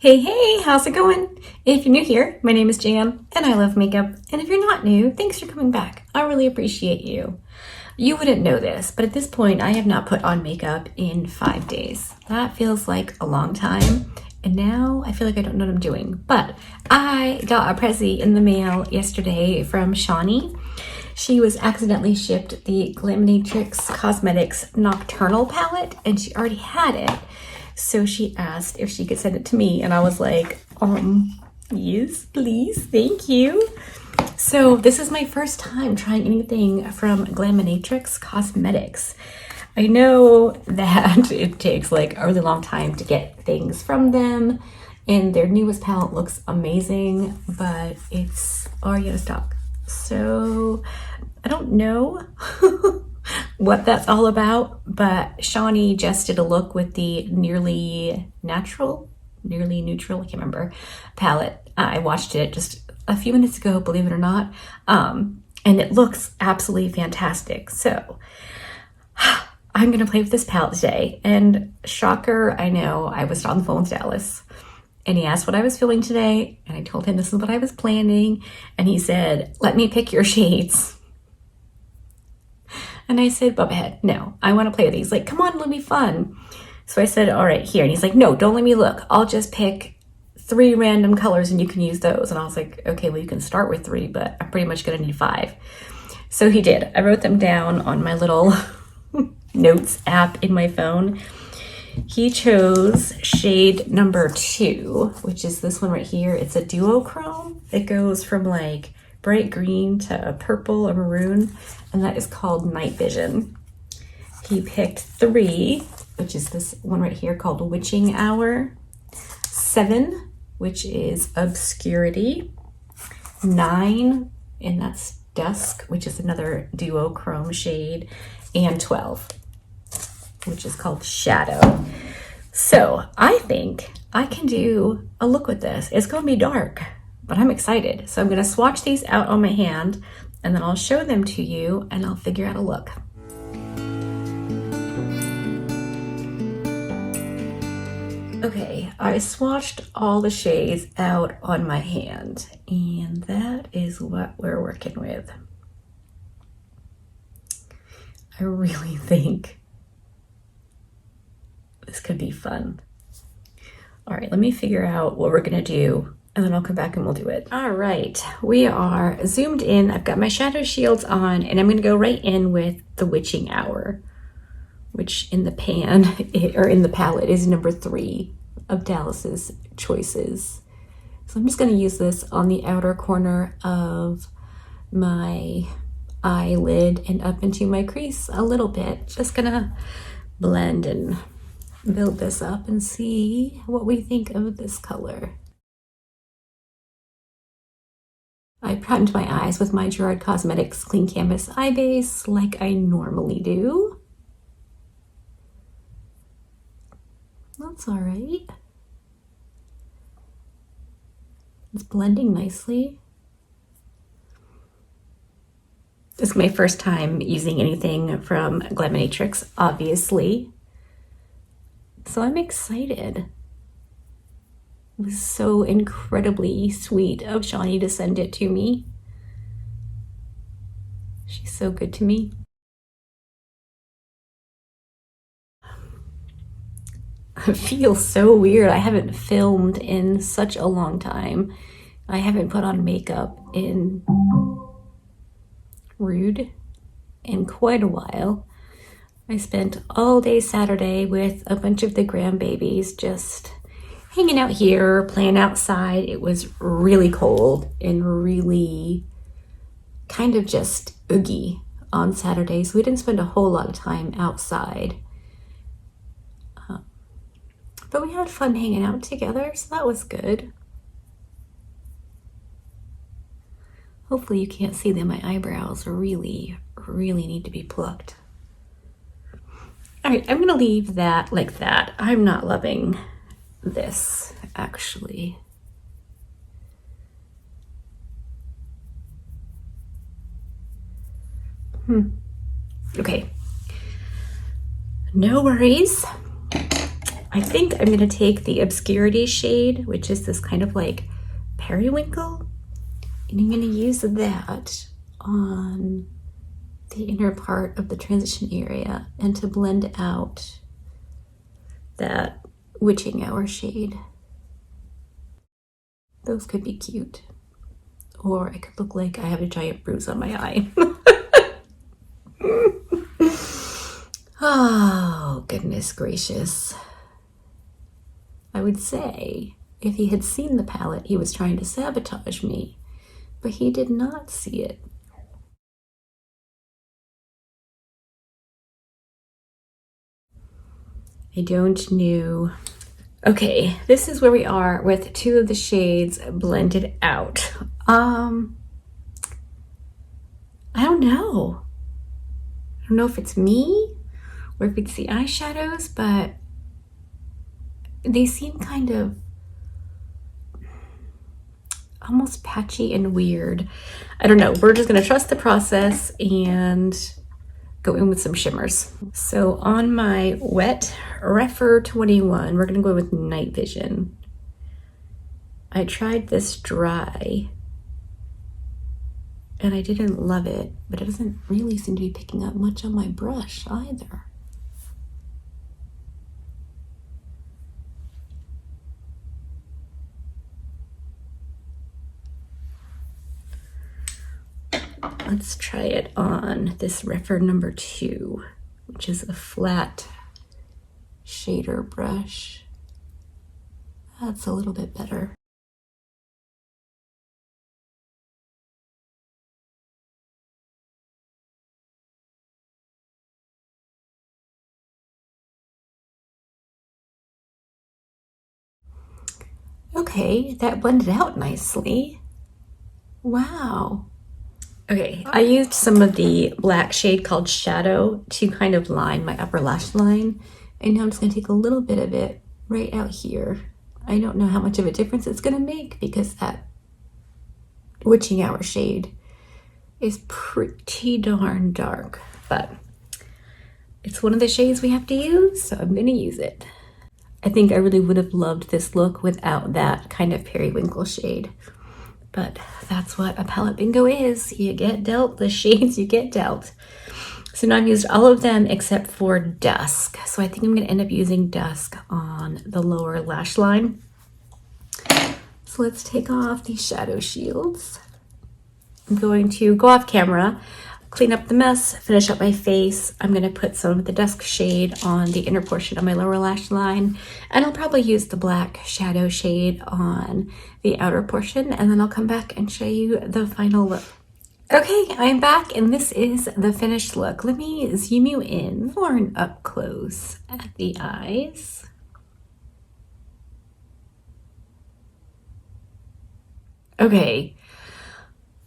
Hey, how's it going? If you're new here, my name is Jan and I love makeup. And if you're not new, thanks for coming back. I really appreciate you. You wouldn't know this, but at this point, I have not put on makeup in 5 days. That feels like a long time. And now I feel like I don't know what I'm doing. But I got a Prezi in the mail yesterday from Shawnee. She was accidentally shipped the Glaminatrix Cosmetics Nocturnal palette and she already had it. So she asked if she could send it to me and I was like, yes, please, thank you. So this is my first time trying anything from Glaminatrix Cosmetics. I know that it takes like a really long time to get things from them and their newest palette looks amazing, but it's already out of stock. So I don't know what that's all about, but Shawnee just did a look with the nearly neutral, I can't remember, palette. I watched it just a few minutes ago, believe it or not, and it looks absolutely fantastic. So I'm gonna play with this palette today, and shocker, I know, I was on the phone with Dallas and he asked what I was feeling today, and I told him this is what I was planning, and he said, let me pick your shades. And I said, Bubba Head, no, I want to play with these. Like, come on, it'll be fun. So I said, all right, here. And he's like, no, don't let me look. I'll just pick 3 random colors and you can use those. And I was like, okay, well, you can start with 3, but I'm pretty much going to need 5. So he did. I wrote them down on my little notes app in my phone. He chose shade number 2, which is this one right here. It's a duochrome. It goes from like bright green to a purple or maroon, and that is called Night Vision. He picked 3, which is this one right here called Witching Hour, 7, which is Obscurity, 9, and that's Dusk, which is another duochrome shade, and 12, which is called Shadow. So I think I can do a look with this. It's gonna be dark, but I'm excited. So I'm gonna swatch these out on my hand and then I'll show them to you and I'll figure out a look. Okay, I swatched all the shades out on my hand and that is what we're working with. I really think this could be fun. All right, let me figure out what we're gonna do and then I'll come back and we'll do it. All right, we are zoomed in. I've got my shadow shields on and I'm gonna go right in with the Witching Hour, which in the pan, or in the palette, is number 3 of Dallas's choices. So I'm just gonna use this on the outer corner of my eyelid and up into my crease a little bit. Just gonna blend and build this up and see what we think of this color. I primed my eyes with my Gerard Cosmetics Clean Canvas Eye Base like I normally do. That's all right. It's blending nicely. This is my first time using anything from Glaminatrix, obviously. So I'm excited. It was so incredibly sweet of Shawnee to send it to me. She's so good to me. I feel so weird. I haven't filmed in such a long time. I haven't put on makeup in quite a while. I spent all day Saturday with a bunch of the grandbabies just hanging out here, playing outside. It was really cold and really kind of just oogie on Saturday, so we didn't spend a whole lot of time outside. But we had fun hanging out together, so that was good. Hopefully you can't see that my eyebrows really need to be plucked. All right, I'm gonna leave that like that. I'm not loving this, actually. Okay, no worries. I think I'm going to take the Obscurity shade, which is this kind of like periwinkle, and I'm going to use that on the inner part of the transition area and to blend out that Witching Hour shade. Those could be cute. Or I could look like I have a giant bruise on my eye. Oh, goodness gracious. I would say if he had seen the palette, he was trying to sabotage me, but he did not see it. I don't know. Okay, this is where we are with two of the shades blended out. I don't know. I don't know if it's me or if it's the eyeshadows, but they seem kind of almost patchy and weird. I don't know. We're just going to trust the process and go in with some shimmers. So on my wet Refer 21, we're going to go with Night Vision. I tried this dry and I didn't love it, but it doesn't really seem to be picking up much on my brush either. Let's try it on this Refer number 2, which is a flat shader brush. That's a little bit better. Okay, that blended out nicely. Wow. Okay, I used some of the black shade called Shadow to kind of line my upper lash line. And now I'm just gonna take a little bit of it right out here. I don't know how much of a difference it's gonna make because that Witching Hour shade is pretty darn dark, but it's one of the shades we have to use, so I'm gonna use it. I think I really would have loved this look without that kind of periwinkle shade. But that's what a palette bingo is. You get dealt the shades you get dealt. So now I've used all of them except for Dusk. So I think I'm gonna end up using Dusk on the lower lash line. So let's take off these shadow shields. I'm going to go off camera, clean up the mess, finish up my face. I'm gonna put some of the Dusk shade on the inner portion of my lower lash line, and I'll probably use the black shadow shade on the outer portion, and then I'll come back and show you the final look. Okay, I'm back, and this is the finished look. Let me zoom you in for an up close at the eyes. Okay,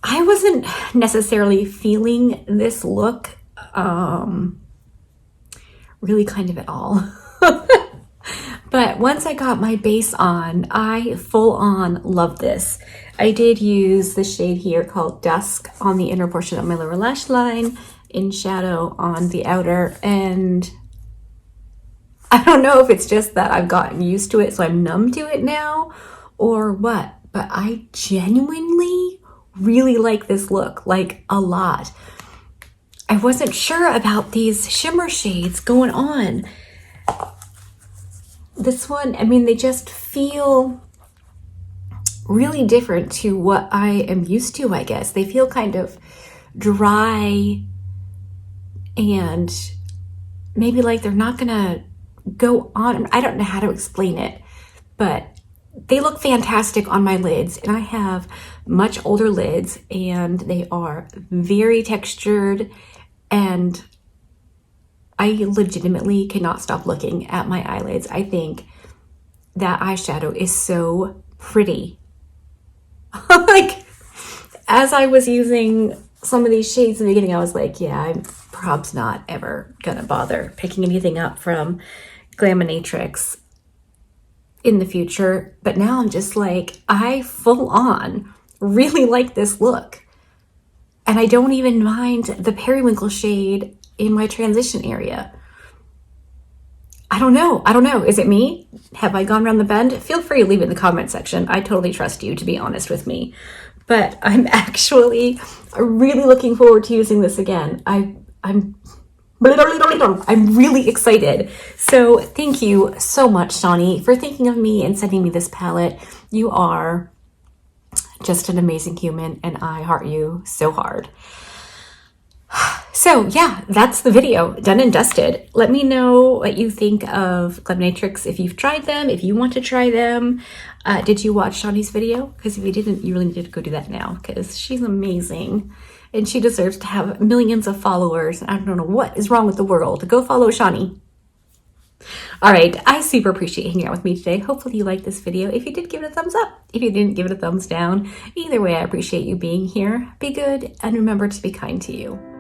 I wasn't necessarily feeling this look really kind of at all. But once I got my base on, I full on love this. I did use the shade here called Dusk on the inner portion of my lower lash line, in shadow on the outer, and I don't know if it's just that I've gotten used to it, so I'm numb to it now, or what, but I genuinely really like this look, like a lot. I wasn't sure about these shimmer shades going on. This one, I mean, they just feel really different to what I am used to, I guess. They feel kind of dry and maybe like they're not gonna go on. I don't know how to explain it, but they look fantastic on my lids, and I have much older lids and they are very textured, and I legitimately cannot stop looking at my eyelids. I think that eyeshadow is so pretty. Like, as I was using some of these shades in the beginning, I was like, yeah, I'm probably not ever gonna bother picking anything up from Glaminatrix in the future. But now I'm just like, I full on really like this look. And I don't even mind the periwinkle shade in my transition area. I don't know. I don't know. Is it me? Have I gone around the bend? Feel free to leave it in the comment section. I totally trust you to be honest with me. But I'm actually really looking forward to using this again. I'm really excited. So thank you so much, Shawnee, for thinking of me and sending me this palette. You are just an amazing human, and I heart you so hard. So yeah, that's the video, done and dusted. Let me know what you think of Glaminatrix, if you've tried them, if you want to try them. Did you watch Shawnee's video? Because if you didn't, you really need to go do that now, because she's amazing and she deserves to have millions of followers. I don't know what is wrong with the world. Go follow Shawnee. All right, I super appreciate hanging out with me today. Hopefully you liked this video. If you did, give it a thumbs up. If you didn't, give it a thumbs down. Either way, I appreciate you being here. Be good and remember to be kind to you.